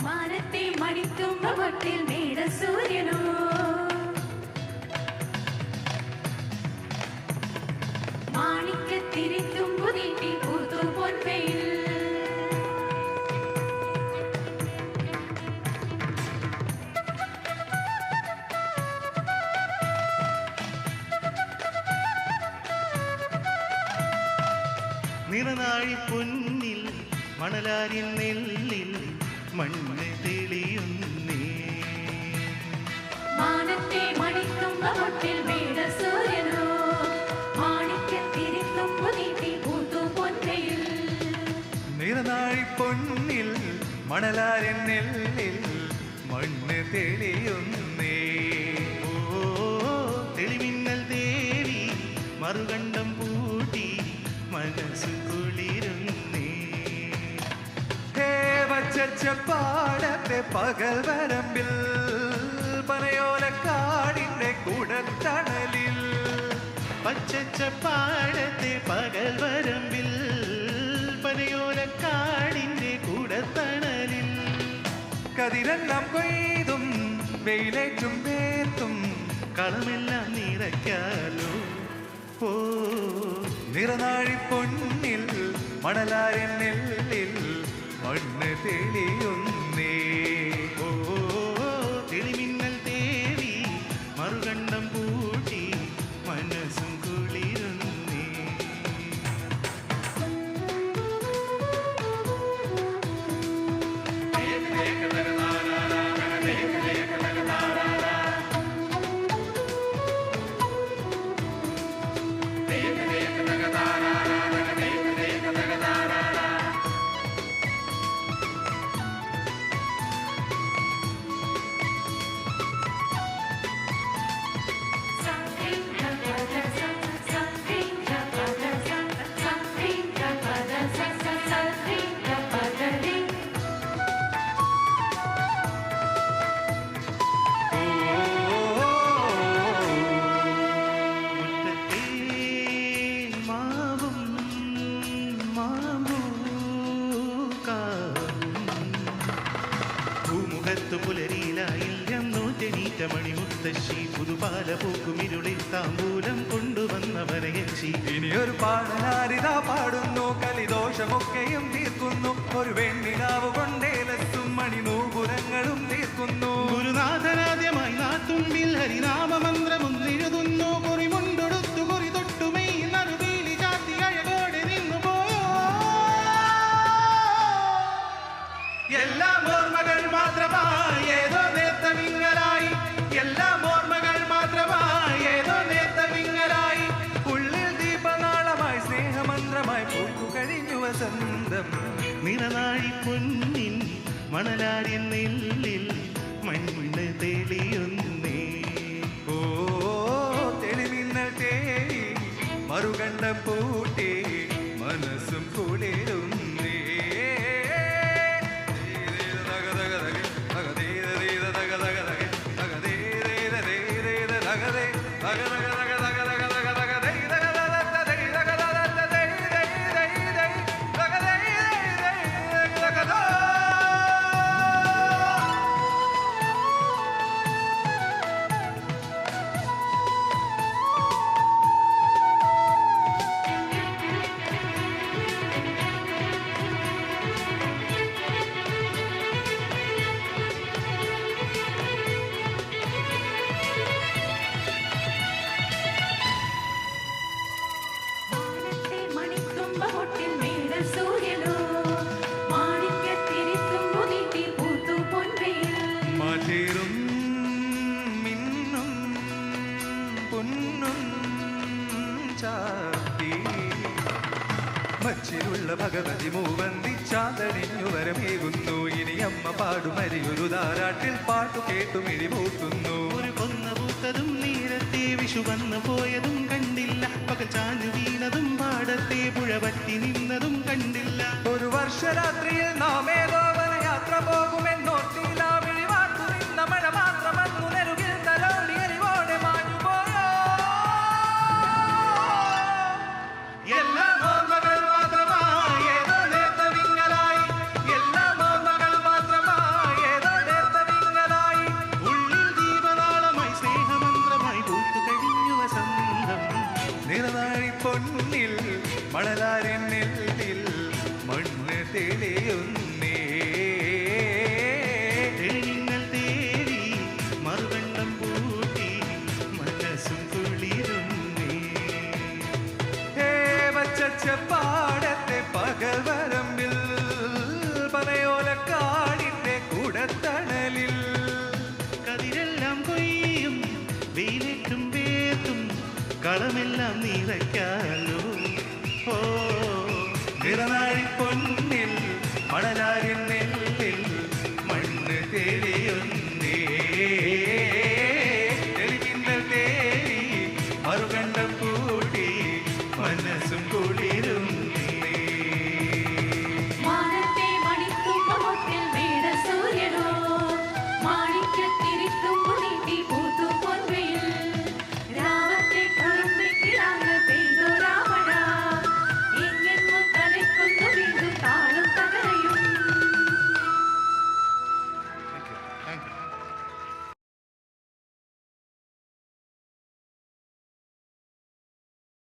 മാനത്തെ മണിത്തുമ്പൊട്ടിൽ മേട സൂര്യനോ മാണിക്കത്തിരിത്തുമ്പു നീട്ടി പൂത്തു പൊൻവെയിൽ നിറനാഴി പൊന്നിൽ മണലാരിൻ നെല്ലിൽ മണ്ണ് തെളിയുന്നേ മാനത്തെ മണിത്തുമ്പൊട്ടിൽ മേട സൂര്യനോ മാണിക്കത്തിരിത്തുമ്പു നീട്ടി പൂത്തു പൊൻവെയിൽ നിറനാഴി പൊന്നിൽ മണലാരിൻ നെല്ലിൽ മണ്ണ് തെളിയുന്നേ തെളിമിന്നൽ ദേവി മറുകണ്ഠം പൂട്ടി മനസ്സു കുളിരുന്നേ പാടത്തെ പകൽ വരമ്പിൽ പനയോലക്കാടിന്റെ കുടത്തണലിൽ പച്ചപ്പാടത്തെ പകൽ വരമ്പിൽ പനയോലക്കാടിന്റെ കൂടത്തണലിൽ കതിരെല്ലാം കൊയ്തും വെയിലേറ്റും വേത്തും കളമെല്ലാം നിറയ്ക്കാലോ ഓ നിറനാഴി പൊന്നിൽ മണലാരിൻ നെല്ലിൽ മണ്ണ് തെളിയുന്നേ ഓ തെളിമിന്നൽ ദേവി മറുകണ്ഠം പൂട്ടി മനസ്സും കുളിരുന്നേ പുലരിയിലായില്യം നൂറ്റെണീറ്റ മണിമുത്തശ്ശി പുതുപാല പൂക്കുമിരുളിൽ താമ്പൂലം കൊണ്ടുവന്നവരയച്ചി ഇനിയൊരു പാടനാരിതാ പാടുന്നു കലിദോഷമൊക്കെയും തീർക്കുന്നു ഒരു വെണ്ണിലാവ് കൊണ്ടേലസും മണിനൂപുരങ്ങളും തീർക്കുന്നു ഗുരുനാഥനാദ്യമായി നാത്തുമ്പിൽ ഹരിനാമമന്ത്രമൊന്നെഴുതുന്നു കുറിമുണ്ടൊടുത്തു കുറി തൊട്ടുമൈ നറുവീലി ചാത്തി അഴകോടെ നിന്നു പോയോ എല്ലാം ഓർമ്മകൾ മാത്രമായി ഏതോ നേർത്തമിങ്ങലായി എല്ലാം ഓർമ്മകൾ മാത്രമായി ഏതോ നേർത്തമിങ്ങലായി ഉള്ളിൽ ദീപനാളമായി സ്നേഹമന്ത്രമായി പൂക്കു കഴിഞ്ഞു വസന്തം നിറനാഴി പൊന്നിൻ മണലാരിൻ നെല്ലിൽ മണ്ണ് തെളിയുന്നേ ഓ തെളിമിന്നൽ തേടി മറുകണ്ഠം പൂട്ടി മനസ്സും കുളിരുന്നേ മച്ചിലുള്ള ഭഗവതി മൂവന്തിച്ചാതണിഞ്ഞു വരമേകുന്നു ഇനി അമ്മ പാടുമരിയൊരു താരാട്ടിൽ പാട്ടു കേട്ടു മിഴിമൂത്തുന്നു ഒരു കൊന്ന പൂത്തതും നീരത്തെ വിഷു വന്നു പോയതും കണ്ടില്ല പകൽ ചാഞ്ഞു വീണതും പാടത്തെ പുഴ പറ്റി നിന്നതും കണ്ടില്ല ഒരു വർഷരാത്രിയിൽ നാം ഏതോ വനയാത്ര പോകുമെന്നോർത്തില്ല വിളിവാർത്തു നിന്ന മഴ മാത്രമന്നു നെരുകിൽ തലോടി എരിവോടെ മാഞ്ഞുപോയോ എല്ലാം ഓർമ്മകൾ മാത്രമായി ഏതോ നേർത്തമിങ്ങലായി എല്ലാം ഓർമ്മകൾ മാത്രമായി മണലാരിൻ നെല്ലിൽ